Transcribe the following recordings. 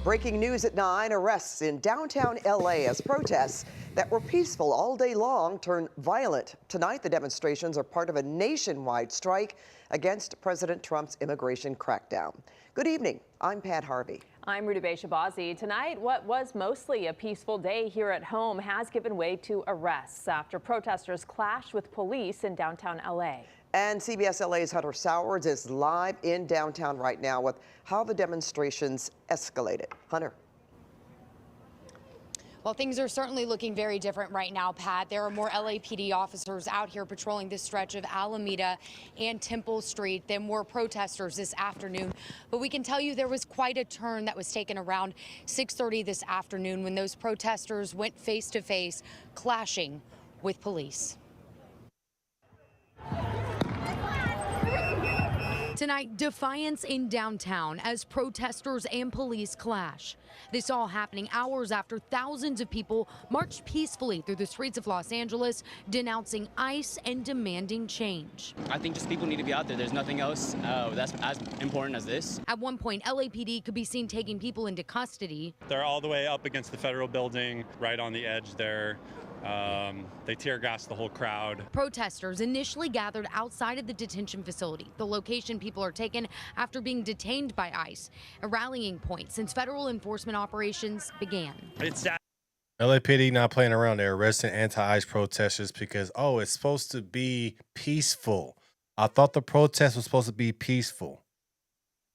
Breaking news at 9, arrests in downtown LA as protests that were peaceful all day long turn violent. Tonight, the demonstrations are part of a nationwide strike against President Trump's immigration crackdown. Good evening. I'm Pat Harvey. I'm Ruta Shabazi. Tonight, what was mostly a peaceful day here at home has given way to arrests after protesters clashed with police in downtown LA. And CBS LA's Hunter Sowers is live in downtown right now with how the demonstrations escalated. Hunter. Well, things are certainly looking very different right now, Pat. There are more LAPD officers out here patrolling this stretch of Alameda and Temple Street than were protesters this afternoon. But we can tell you there was quite a turn that was taken around 6:30 this afternoon when those protesters went face to face, clashing with police. Tonight, defiance in downtown as protesters and police clash. This all happening hours after thousands of people marched peacefully through the streets of Los Angeles, denouncing ICE and demanding change. I think just people need to be out there. There's nothing else that's as important as this. At one point, LAPD could be seen taking people into custody. They're all the way up against the federal building, right on the edge there. They tear gassed the whole crowd. Protesters initially gathered outside of the detention facility, the location people are taken after being detained by ICE, a rallying point since federal enforcement operations began. It's sad. LAPD not playing around. They're arresting anti-ICE protesters because, oh, it's supposed to be peaceful. I thought the protest was supposed to be peaceful.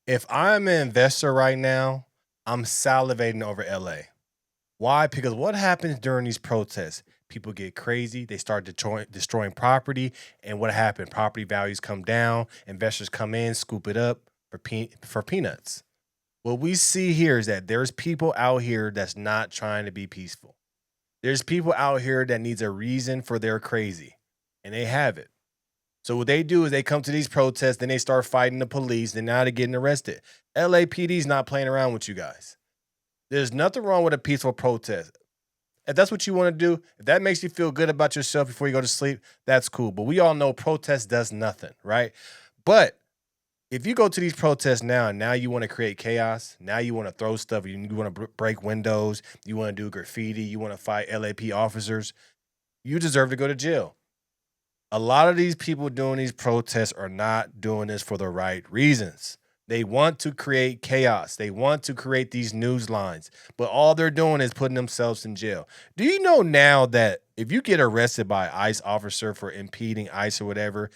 If I'm an investor right now, I'm salivating over LA. Why? Because what happens during these protests? People get crazy. They start destroying property. And what happened? Property values come down. Investors come in, scoop it up for peanuts. What we see here is that there's people out here that's not trying to be peaceful. There's people out here that needs a reason for their crazy. And they have it. So what they do is they come to these protests, then they start fighting the police, and now they're getting arrested. LAPD's not playing around with you guys. There's nothing wrong with a peaceful protest. If that's what you want to do, if that makes you feel good about yourself before you go to sleep, that's cool. But we all know protest does nothing, right? But if you go to these protests now and now you want to create chaos, now you want to throw stuff, you want to break windows, you want to do graffiti, you want to fight LAP officers, you deserve to go to jail. A lot of these people doing these protests are not doing this for the right reasons. They want to create chaos. They want to create these news lines, but all they're doing is putting themselves in jail. Do you know now that if you get arrested by an ICE officer for impeding ICE or whatever,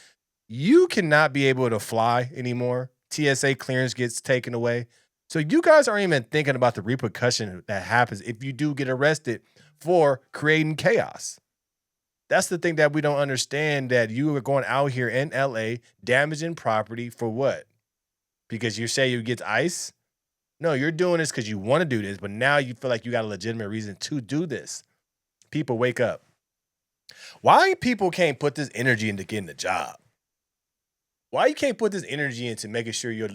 you cannot be able to fly anymore? TSA clearance gets taken away. So you guys aren't even thinking about the repercussion that happens if you do get arrested for creating chaos. That's the thing that we don't understand, that you are going out here in LA damaging property for what? Because you say you get ICE? No, you're doing this because you want to do this, but now you feel like you got a legitimate reason to do this. People, wake up. Why people can't put this energy into getting a job? Why you can't put this energy into making sure your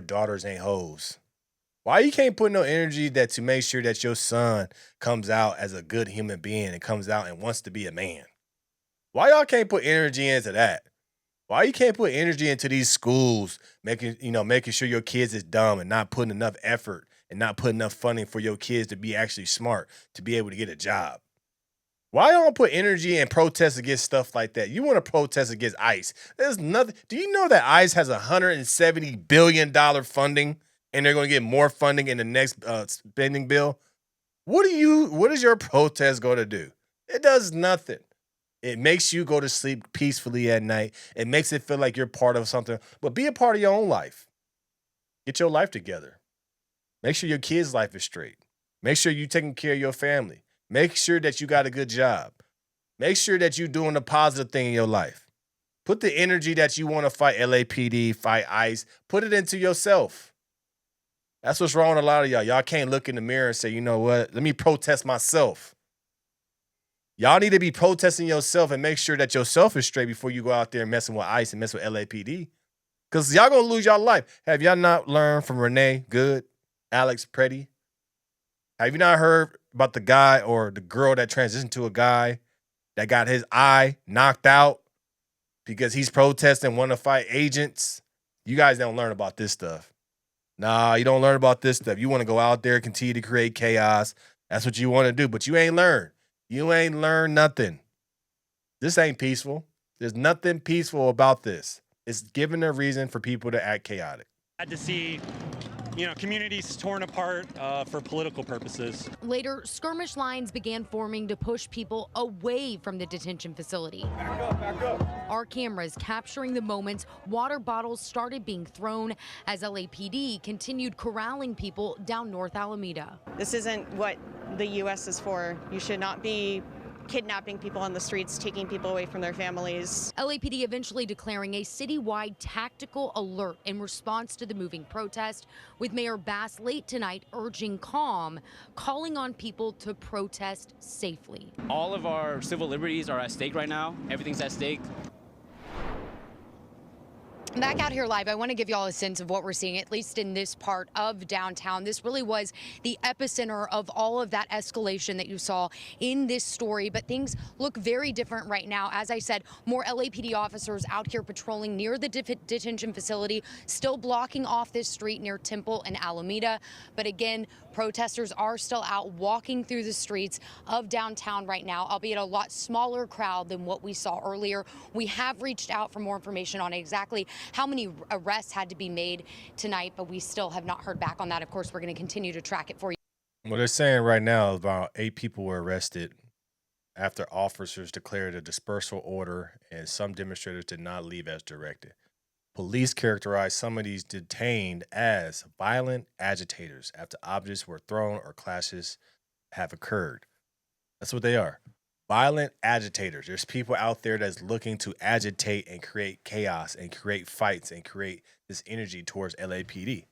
daughters ain't hoes? Why you can't put no energy to make sure that your son comes out as a good human being and comes out and wants to be a man? Why y'all can't put energy into that? Why you can't put energy into these schools, making sure your kids is dumb and not putting enough effort and not putting enough funding for your kids to be actually smart, to be able to get a job? Why don't put energy and protest against stuff like that? You want to protest against ICE. There's nothing. Do you know that ICE has $170 billion funding and they're going to get more funding in the next spending bill? What is your protest going to do? It does nothing. It makes you go to sleep peacefully at night. It makes it feel like you're part of something. But be a part of your own life. Get your life together. Make sure your kids' life is straight. Make sure you're taking care of your family. Make sure that you got a good job. Make sure that you're doing a positive thing in your life. Put the energy that you want to fight LAPD, fight ICE, put it into yourself. That's what's wrong with a lot of y'all. Y'all can't look in the mirror and say, you know what? Let me protest myself. Y'all need to be protesting yourself and make sure that yourself is straight before you go out there messing with ICE and mess with LAPD. Because y'all going to lose y'all life. Have y'all not learned from Renee Good, Alex Preddy? Have you not heard about the guy or the girl that transitioned to a guy that got his eye knocked out because he's protesting, want to fight agents? You guys don't learn about this stuff. Nah, you don't learn about this stuff. You want to go out there, continue to create chaos. That's what you want to do, but you ain't learn. You ain't learned nothing. This ain't peaceful. There's nothing peaceful about this. It's giving a reason for people to act chaotic. Had to see, communities torn apart for political purposes. Later, skirmish lines began forming to push people away from the detention facility. Back up. Our cameras capturing the moments water bottles started being thrown as LAPD continued corralling people down North Alameda. This isn't what the U.S. is for. You should not be kidnapping people on the streets, taking people away from their families. LAPD eventually declaring a citywide tactical alert in response to the moving protest, with Mayor Bass late tonight urging calm, calling on people to protest safely. All of our civil liberties are at stake right now. Everything's at stake. Back out here live, I want to give you all a sense of what we're seeing, at least in this part of downtown. This really was the epicenter of all of that escalation that you saw in this story, but things look very different right now. As I said, more LAPD officers out here patrolling near the detention facility, still blocking off this street near Temple and Alameda. But again, protesters are still out walking through the streets of downtown right now, albeit a lot smaller crowd than what we saw earlier. We have reached out for more information on exactly how many arrests had to be made tonight, but we still have not heard back on that. Of course, we're going to continue to track it for you. What they're saying right now is about 8 people were arrested after officers declared a dispersal order and some demonstrators did not leave as directed. Police characterized some of these detained as violent agitators after objects were thrown or clashes have occurred. That's what they are. Violent agitators. There's people out there that's looking to agitate and create chaos and create fights and create this energy towards LAPD.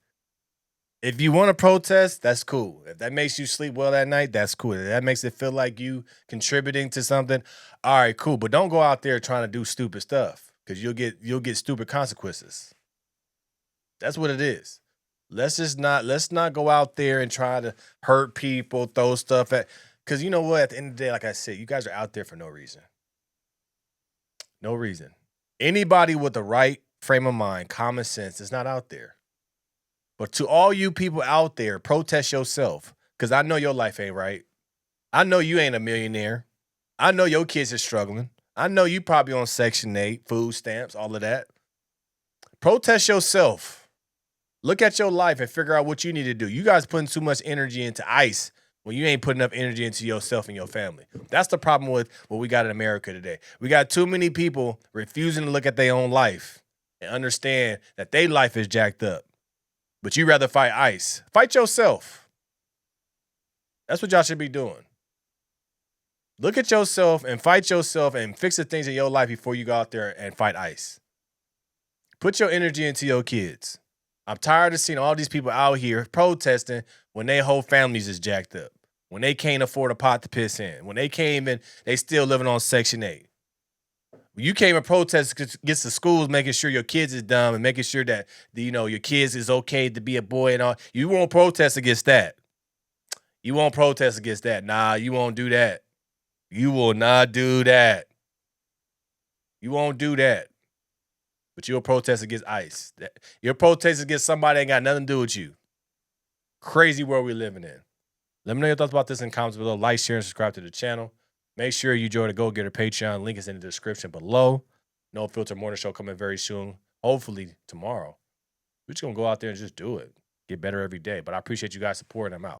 If you want to protest, that's cool. If that makes you sleep well at night, that's cool. If that makes it feel like you contributing to something, all right, cool. But don't go out there trying to do stupid stuff because you'll get stupid consequences. That's what it is. Let's not go out there and try to hurt people, throw stuff at. Because you know what? At the end of the day, like I said, you guys are out there for no reason. No reason. Anybody with the right frame of mind, common sense, is not out there. But to all you people out there, protest yourself. Because I know your life ain't right. I know you ain't a millionaire. I know your kids are struggling. I know you probably on Section 8, food stamps, all of that. Protest yourself. Look at your life and figure out what you need to do. You guys putting too much energy into ICE when you ain't putting enough energy into yourself and your family. That's the problem with what we got in America today. We got too many people refusing to look at their own life and understand that their life is jacked up. But you rather fight ICE. Fight yourself. That's what y'all should be doing. Look at yourself and fight yourself and fix the things in your life before you go out there and fight ICE. Put your energy into your kids. I'm tired of seeing all these people out here protesting when their whole families is jacked up, when they can't afford a pot to piss in, when they came in, they still living on Section 8. You came and protest against the schools, making sure your kids is dumb and making sure that your kids is okay to be a boy and all. You won't protest against that. You won't protest against that. Nah, you won't do that. You will not do that. You won't do that. But you'll protest against ICE. You'll protest against somebody that ain't got nothing to do with you. Crazy world we're living in. Let me know your thoughts about this in the comments below. Like, share, and subscribe to the channel. Make sure you join the Go Getter Patreon. Link is in the description below. No Filter Morning Show coming very soon. Hopefully tomorrow. We're just going to go out there and just do it. Get better every day. But I appreciate you guys supporting. I'm out.